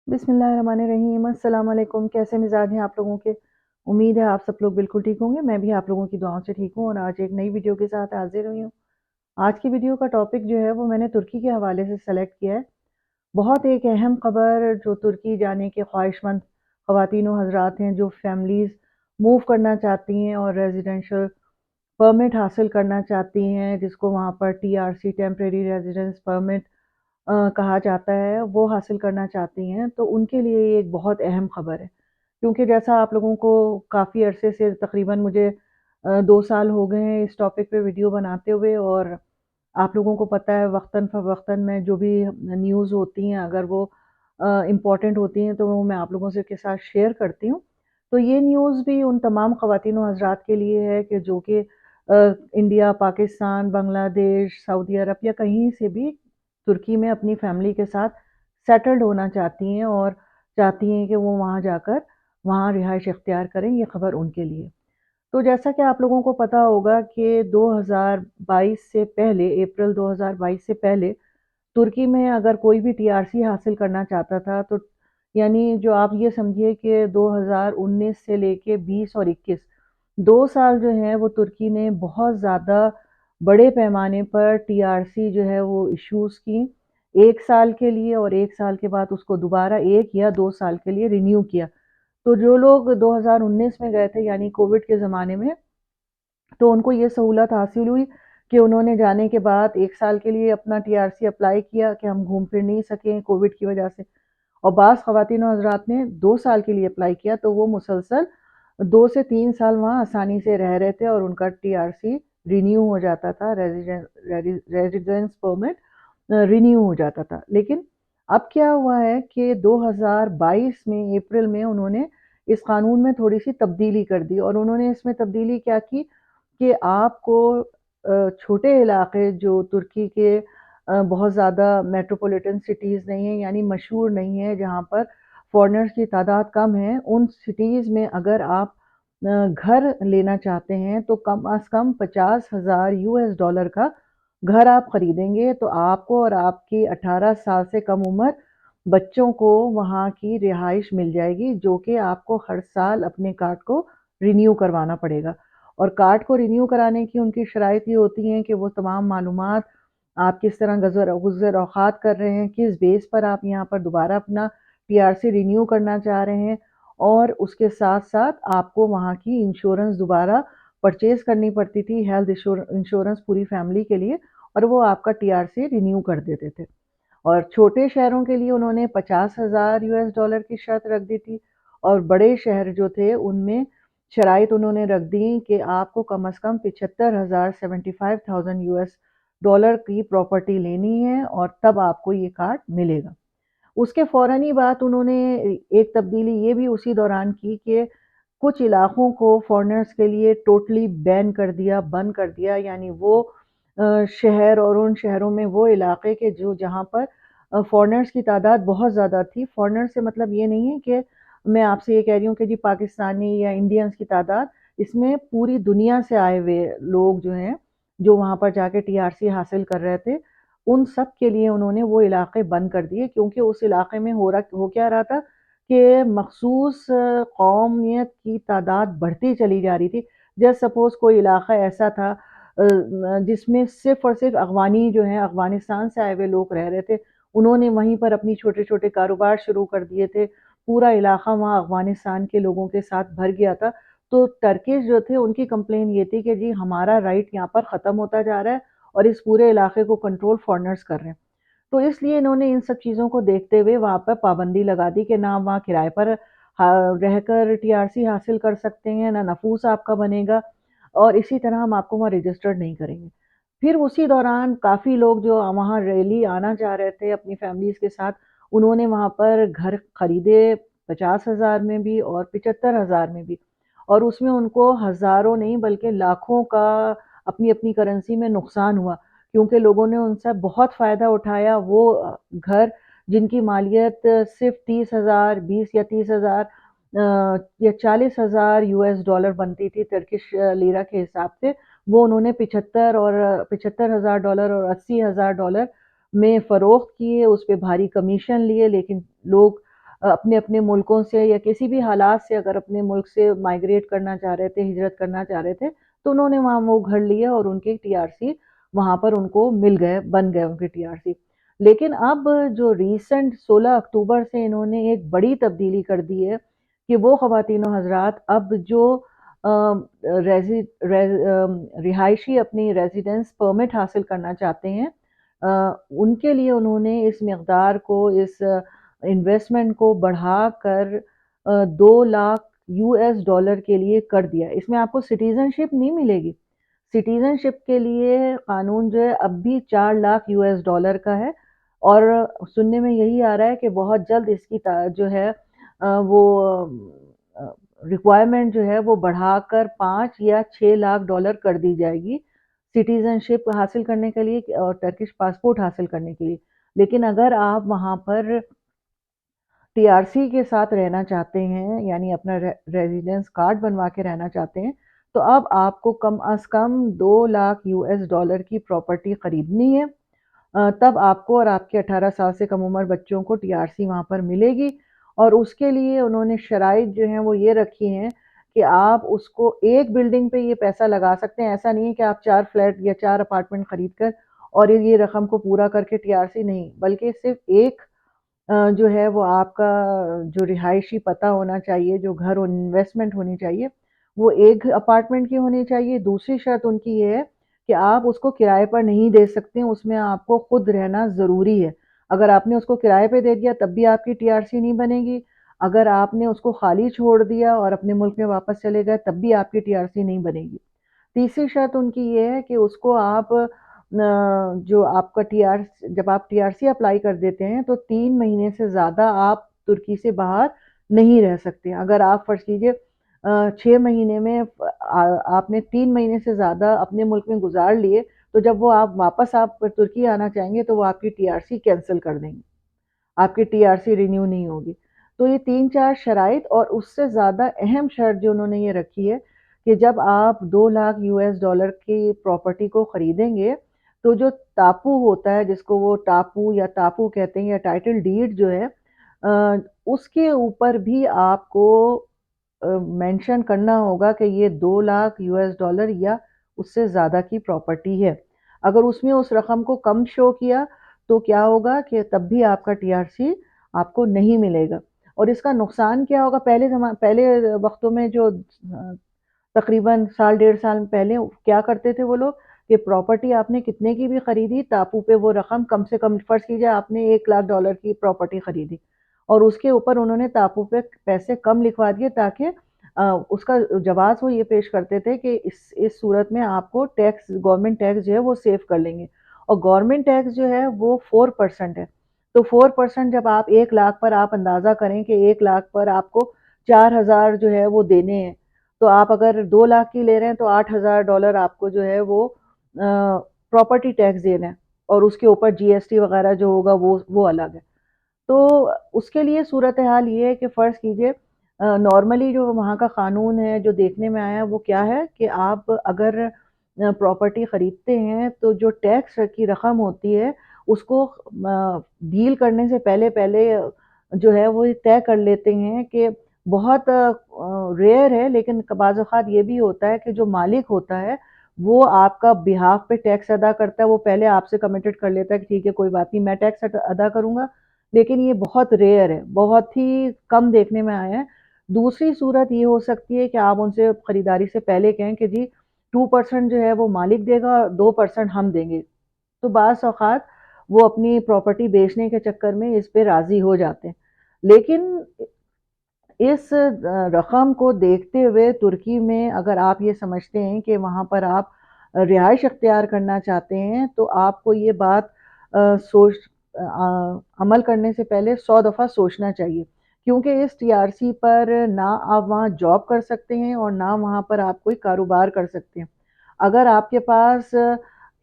बिस्मिल्लाहिर्रहमानिर्रहीम। अस्सलाम वालेकुम। कैसे मिजाज हैं आप लोगों के? उम्मीद है आप सब लोग बिल्कुल ठीक होंगे। मैं भी आप लोगों की दुआओं से ठीक हूँ और आज एक नई वीडियो के साथ हाजिर हुई हूँ। आज की वीडियो का टॉपिक जो है वो मैंने तुर्की के हवाले से सेलेक्ट किया है। बहुत एक अहम खबर जो तुर्की जाने के ख्वाहिशमंद ख़वातीन व हज़रात हैं, जो फैमिलीज़ मूव करना चाहती हैं और रेजिडेंशियल परमिट हासिल करना चाहती हैं, जिसको वहाँ पर टीआरसी टेम्परेरी रेजिडेंस परमिट कहा जाता है, वो हासिल करना चाहती हैं, तो उनके लिए ये एक बहुत अहम खबर है। क्योंकि जैसा आप लोगों को काफ़ी अरसे से तकरीबन मुझे 2 साल हो गए हैं इस टॉपिक पे वीडियो बनाते हुए, और आप लोगों को पता है वक़्तन-फ़वक़्तन में जो भी न्यूज़ होती हैं, अगर वो इम्पोर्टेंट होती हैं तो वो मैं आप लोगों से के साथ शेयर करती हूँ। तो ये न्यूज़ भी उन तमाम ख़वातीन व हज़रात के लिए है कि जो कि इंडिया, पाकिस्तान, बांग्लादेश, सऊदी अरब या कहीं से भी तुर्की में अपनी फैमिली के साथ सेटल्ड होना चाहती हैं और चाहती हैं कि वो वहाँ जाकर वहाँ रिहाइश इख्तियार करें। ये खबर उनके लिए। तो जैसा कि आप लोगों को पता होगा कि 2022 से पहले, अप्रैल 2022 से पहले तुर्की में अगर कोई भी टीआरसी हासिल करना चाहता था, तो यानी जो आप ये समझिए कि 2019 से लेके 20 और 21 2 साल जो हैं वो तुर्की ने बहुत ज़्यादा बड़े पैमाने पर टीआरसी जो है वो इश्यूज़ की। 1 साल के लिए और 1 साल के बाद उसको दोबारा 1 या 2 साल के लिए रिन्यू किया। तो जो लोग 2019 में गए थे यानी कोविड के ज़माने में, तो उनको ये सहूलत हासिल हुई कि उन्होंने जाने के बाद 1 साल के लिए अपना टीआरसी अप्लाई किया कि हम घूम फिर नहीं सके कोविड की वजह से। और बाज़ ख़वातीन और हज़रात ने 2 साल के लिए अप्लाई किया, तो वो मुसलसल 2 से 3 साल वहाँ आसानी से रह रहे थे और उनका टीआरसी रिन्यू हो जाता था, रेज़िडेंस परमिट रिन्यू हो जाता था। लेकिन अब क्या हुआ है कि 2022 में अप्रैल में उन्होंने इस कानून में थोड़ी-सी तब्दीली कर दी, और उन्होंने इसमें तब्दीली क्या की कि आपको छोटे इलाके जो तुर्की के बहुत ज़्यादा मेट्रोपॉलिटन सिटीज़ नहीं हैं, यानी मशहूर नहीं है, जहाँ पर फ़ॉरेनर्स की तादाद कम है, उन सिटीज़ में अगर आप घर लेना चाहते हैं, तो कम अज़ कम 50,000 यूएस डॉलर का घर आप खरीदेंगे, तो आपको और आपकी 18 साल से कम उम्र बच्चों को वहाँ की रिहाइश मिल जाएगी, जो कि आपको हर साल अपने कार्ड को रिन्यू करवाना पड़ेगा। और कार्ड को रिन्यू कराने की उनकी शराइत ये होती हैं कि वो तमाम मालूमात, आप किस तरह गुज़र औक़ात कर रहे हैं, किस बेस पर आप यहाँ पर दोबारा अपना टीआरसी रिन्यू करना चाह रहे हैं, और उसके साथ-साथ आपको वहाँ की इंश्योरेंस दोबारा परचेज़ करनी पड़ती थी, हेल्थ इंश्योरेंस पूरी फैमिली के लिए, और वो आपका टीआरसी रिन्यू कर देते थे। और छोटे शहरों के लिए उन्होंने 50,000 यूएस डॉलर की शर्त रख दी थी, और बड़े शहर जो थे उनमें शराइत उन्होंने रख दी कि आपको कम से कम 75,000 75,000 यूएस डॉलर की प्रॉपर्टी लेनी है और तब आपको ये कार्ड मिलेगा। उसके फ़ौरन ही बाद उन्होंने एक तब्दीली ये भी उसी दौरान की कि कुछ इलाकों को फ़ॉरेनर्स के लिए टोटली बैन कर दिया, बंद कर दिया, यानी वो शहर और उन शहरों में वो इलाके के जो जहाँ पर फ़ॉरेनर्स की तादाद बहुत ज़्यादा थी। फ़ॉरेनर्स से मतलब ये नहीं है कि मैं आपसे ये कह रही हूँ कि जी पाकिस्तानी या इंडियंस की तादाद, इसमें पूरी दुनिया से आए हुए लोग जो हैं, जो वहाँ पर जाके टीआरसी हासिल कर रहे थे, उन सब के लिए उन्होंने वो इलाके बंद कर दिए, क्योंकि उस इलाके में हो क्या रहा था कि मख़सूस कौमियत की तादाद बढ़ती चली जा रही थी। जस्ट सपोज़ कोई इलाका ऐसा था जिसमें सिर्फ़ और सिर्फ़ अफ़गानी जो हैं, अफ़गानिस्तान से आए हुए लोग रह रहे थे। उन्होंने वहीं पर अपनी छोटे-छोटे कारोबार शुरू कर दिए थे। पूरा इलाका वहाँ अफ़गानिस्तान के लोगों के साथ भर गया था। तो टर्किश जो थे उनकी कंप्लेन ये थी कि जी हमारा राइट यहाँ पर ख़त्म होता जा रहा है और इस पूरे इलाके को कंट्रोल फ़ॉरेनर्स कर रहे हैं। तो इसलिए इन्होंने इन सब चीज़ों को देखते हुए वहाँ पर पाबंदी लगा दी कि ना वहाँ किराए पर रहकर टीआरसी हासिल कर सकते हैं, ना नफूस आपका बनेगा, और इसी तरह हम आपको वहाँ रजिस्टर्ड नहीं करेंगे। फिर उसी दौरान काफ़ी लोग जो वहाँ रैली आना चाह रहे थे अपनी फैमिलीज़ के साथ, उन्होंने वहाँ पर घर खरीदे 50,000 में भी और 75,000 में भी, और उसमें उनको हज़ारों नहीं बल्कि लाखों का अपनी-अपनी करेंसी में नुकसान हुआ। क्योंकि लोगों ने उनसे बहुत फ़ायदा उठाया। वो घर जिनकी मालियत सिर्फ़ 30,000 20 या 30,000 या 40,000 यूएस डॉलर बनती थी टर्किश लीरा के हिसाब से, वो उन्होंने 75,000 डॉलर और 80,000 डॉलर में फ़रोख्त किए, उस पे भारी कमीशन लिए, लेकिन लोग अपने अपने मुल्कों से या किसी भी हालात से अगर अपने मुल्क से माइग्रेट करना चाह रहे थे, हिजरत करना चाह रहे थे, तो उन्होंने वहाँ वो घर लिया और उनके टीआरसी वहाँ पर उनको मिल गए, बन गए उनके टीआरसी। लेकिन अब जो रीसेंट 16 अक्टूबर से इन्होंने एक बड़ी तब्दीली कर दी है कि वो ख़वातीन व हज़रात अब जो रिहायशी अपनी रेजिडेंस परमिट हासिल करना चाहते हैं, उनके लिए उन्होंने इस मकदार को, इस इन्वेस्टमेंट को बढ़ाकर 2 लाख यूएस डॉलर के लिए कर दिया। इसमें आपको सिटीजनशिप नहीं मिलेगी। सिटीजनशिप के लिए कानून जो है अब भी 4 लाख यूएस डॉलर का है, और सुनने में यही आ रहा है कि बहुत जल्द इसकी जो है वो रिक्वायरमेंट जो है वो बढ़ाकर 5 या 6 लाख डॉलर कर दी जाएगी सिटीजनशिप हासिल करने के लिए और टर्किश पासपोर्ट हासिल करने के लिए। लेकिन अगर आप वहाँ पर टीआरसी के साथ रहना चाहते हैं, यानी अपना रेजिडेंस कार्ड बनवा के रहना चाहते हैं, तो अब आपको कम अज़ कम 2 लाख यूएस डॉलर की प्रॉपर्टी खरीदनी है। तब आपको और आपके 18 साल से कम उम्र बच्चों को टीआरसी वहाँ पर मिलेगी। और उसके लिए उन्होंने शराइत जो हैं वो ये रखी हैं कि आप उसको एक बिल्डिंग पे ये पैसा लगा सकते हैं। ऐसा नहीं है कि आप 4 फ्लैट या 4 अपार्टमेंट खरीद कर और ये रकम को पूरा करके टीआरसी नहीं, बल्कि सिर्फ एक जो है वो आपका जो रिहायशी पता होना चाहिए, जो घर और इन्वेस्टमेंट होनी चाहिए, वो एक अपार्टमेंट की होनी चाहिए। दूसरी शर्त उनकी ये है कि आप उसको किराए पर नहीं दे सकते, उसमें आपको खुद रहना ज़रूरी है। अगर आपने उसको किराए पे दे दिया तब भी आपकी टीआरसी नहीं बनेगी। अगर आपने उसको खाली छोड़ दिया और अपने मुल्क में वापस चले गए तब भी आपकी टीआरसी नहीं बनेगी। तीसरी शर्त उनकी ये है कि उसको आप जो आपका टीआर जब आप टीआरसी अप्लाई कर देते हैं तो 3 महीने से ज़्यादा आप तुर्की से बाहर नहीं रह सकते। अगर आप फ़र्ज़ कीजिए 6 महीने में आपने 3 महीने से ज़्यादा अपने मुल्क में गुज़ार लिए, तो जब वो आप वापस आप तुर्की आना चाहेंगे तो वो आपकी टीआरसी कैंसल कर देंगे। आपकी टीआरसी रिन्यू नहीं होगी। तो ये 3-4 शराइत, और उससे ज़्यादा अहम शर्त जो उन्होंने ये रखी है कि जब आप 2 लाख यूएस डॉलर की प्रॉपर्टी को खरीदेंगे, तो जो टापू होता है, जिसको वो टापू या टापू कहते हैं, या टाइटल डीड जो है, उसके ऊपर भी आपको मेंशन करना होगा कि ये 2 लाख यूएस डॉलर या उससे ज़्यादा की प्रॉपर्टी है। अगर उसमें उस रकम को कम शो किया तो क्या होगा कि तब भी आपका टीआरसी आपको नहीं मिलेगा। और इसका नुकसान क्या होगा, पहले वक्तों में जो तकरीबन साल डेढ़ साल पहले क्या करते थे वो लोग कि प्रॉपर्टी आपने कितने की भी खरीदी, टापू पे वो रकम कम से कम, फर्ज कीजिए आपने 1 लाख डॉलर की प्रॉपर्टी खरीदी और उसके ऊपर उन्होंने टापू पे पैसे कम लिखवा दिए, ताकि उसका जवाब वो ये पेश करते थे कि इस सूरत में आपको टैक्स, गवर्नमेंट टैक्स जो है वो सेव कर लेंगे। और गवर्नमेंट टैक्स जो है वो 4% है। तो 4% जब आप 1 लाख पर, आप अंदाज़ा करें कि 1 लाख पर आपको 4,000 जो है वो देने हैं, तो आप अगर 2 लाख की ले रहे हैं तो 8,000 डॉलर आपको जो है वो प्रॉपर्टी टैक्स देना है, और उसके ऊपर जीएसटी वगैरह जो होगा वो अलग है। तो उसके लिए सूरत हाल ये है कि फ़र्ज़ कीजिए नॉर्मली जो वहाँ का क़ानून है, जो देखने में आया है, वो क्या है कि आप अगर प्रॉपर्टी ख़रीदते हैं तो जो टैक्स की रक़म होती है उसको डील करने से पहले जो है वो ये तय कर लेते हैं कि बहुत रेयर है, लेकिन बाज़ औक़ात ये भी होता है कि जो मालिक होता है वो आपका बिहाफ़ पे टैक्स अदा करता है। वो पहले आपसे कमिटेड कर लेता है कि ठीक है, कोई बात नहीं, मैं टैक्स अदा करूँगा। लेकिन ये बहुत रेयर है, बहुत ही कम देखने में आया है। दूसरी सूरत ये हो सकती है कि आप उनसे खरीदारी से पहले कहें कि जी 2% जो है वो मालिक देगा और 2% हम देंगे। तो बाज़ औक़ात वो अपनी प्रॉपर्टी बेचने के चक्कर में इस पे राज़ी हो जाते हैं। लेकिन इस रक़म को देखते हुए तुर्की में अगर आप ये समझते हैं कि वहाँ पर आप रिहाइश अख्तियार करना चाहते हैं, तो आपको ये बात अमल करने से पहले 100 दफ़ा सोचना चाहिए। क्योंकि इस टीआरसी पर ना आप वहाँ जॉब कर सकते हैं और ना वहाँ पर आप कोई कारोबार कर सकते हैं। अगर आपके पास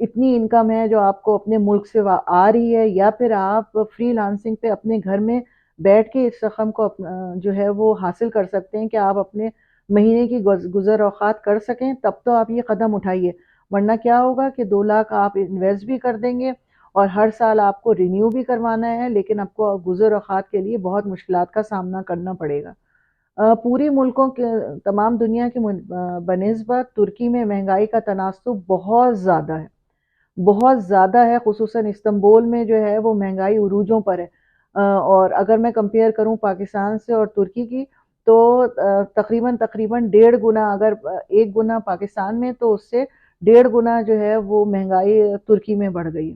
इतनी इनकम है जो आपको अपने मुल्क से आ रही है, या फिर आप फ्रीलांसिंग पे अपने घर में बैठ के इस रकम को जो है वो हासिल कर सकते हैं कि आप अपने महीने की गुज़र औक़ात कर सकें, तब तो आप ये कदम उठाइए। वरना क्या होगा कि 2 लाख आप इन्वेस्ट भी कर देंगे اور ہر سال آپ کو رینیو بھی کروانا ہے، لیکن آپ کو گزر اوقات کے لیے بہت مشکلات کا سامنا کرنا پڑے گا۔ پوری ملکوں کے تمام دنیا کے بنسبت ترکی میں مہنگائی کا تناسب بہت زیادہ ہے، بہت زیادہ ہے، خصوصاً استنبول میں جو ہے وہ مہنگائی عروجوں پر ہے۔ اور اگر میں کمپیئر کروں پاکستان سے اور ترکی کی تو تقریباً 1.5 گنا، اگر 1 گنا پاکستان میں تو اس سے 1.5 گنا جو ہے وہ مہنگائی ترکی میں بڑھ گئی۔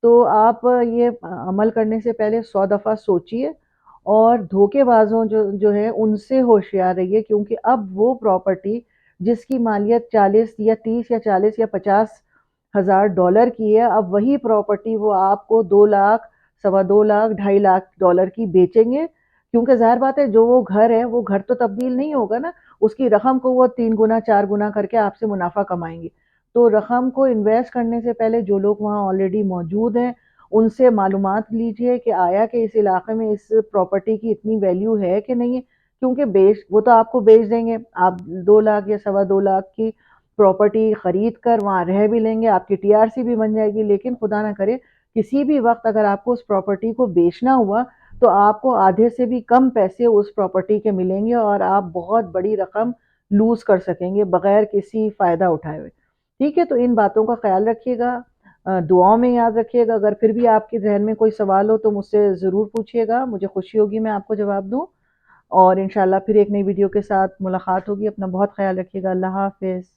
تو آپ یہ عمل کرنے سے پہلے 100 دفعہ سوچئے، اور دھوکے بازوں جو ہے ان سے ہوشیار رہیے، کیونکہ اب وہ پراپرٹی جس کی مالیت 40 یا 30 یا 40 یا 50 ہزار ڈالر کی ہے، اب وہی پراپرٹی وہ آپ کو 2 لاکھ، 2.25 لاکھ، 2.5 لاکھ ڈالر کی بیچیں گے، کیونکہ ظاہر بات ہے جو وہ گھر ہے وہ گھر تو تبدیل نہیں ہوگا نا، اس کی رقم کو وہ 3 گنا 4 گنا کر کے آپ سے منافع کمائیں گے۔ تو رقم کو انویسٹ کرنے سے پہلے جو لوگ وہاں آلریڈی موجود ہیں ان سے معلومات لیجئے کہ آیا کہ اس علاقے میں اس پراپرٹی کی اتنی ویلیو ہے کہ نہیں ہے، کیونکہ وہ تو آپ کو بیچ دیں گے، آپ 2 لاکھ یا 2.25 لاکھ کی پراپرٹی خرید کر وہاں رہ بھی لیں گے، آپ کی TRC بھی بن جائے گی، لیکن خدا نہ کرے کسی بھی وقت اگر آپ کو اس پراپرٹی کو بیچنا ہوا تو آپ کو آدھے سے بھی کم پیسے اس پراپرٹی کے ملیں گے، اور آپ بہت بڑی رقم لوز کر سکیں گے بغیر کسی فائدہ اٹھائے ہوئے۔ ٹھیک ہے، تو ان باتوں کا خیال رکھیے گا، دعاؤں میں یاد رکھیے گا۔ اگر پھر بھی آپ کے ذہن میں کوئی سوال ہو تو مجھ سے ضرور پوچھیے گا، مجھے خوشی ہوگی میں آپ کو جواب دوں، اور انشاءاللہ پھر ایک نئی ویڈیو کے ساتھ ملاقات ہوگی۔ اپنا بہت خیال رکھیے گا۔ اللہ حافظ۔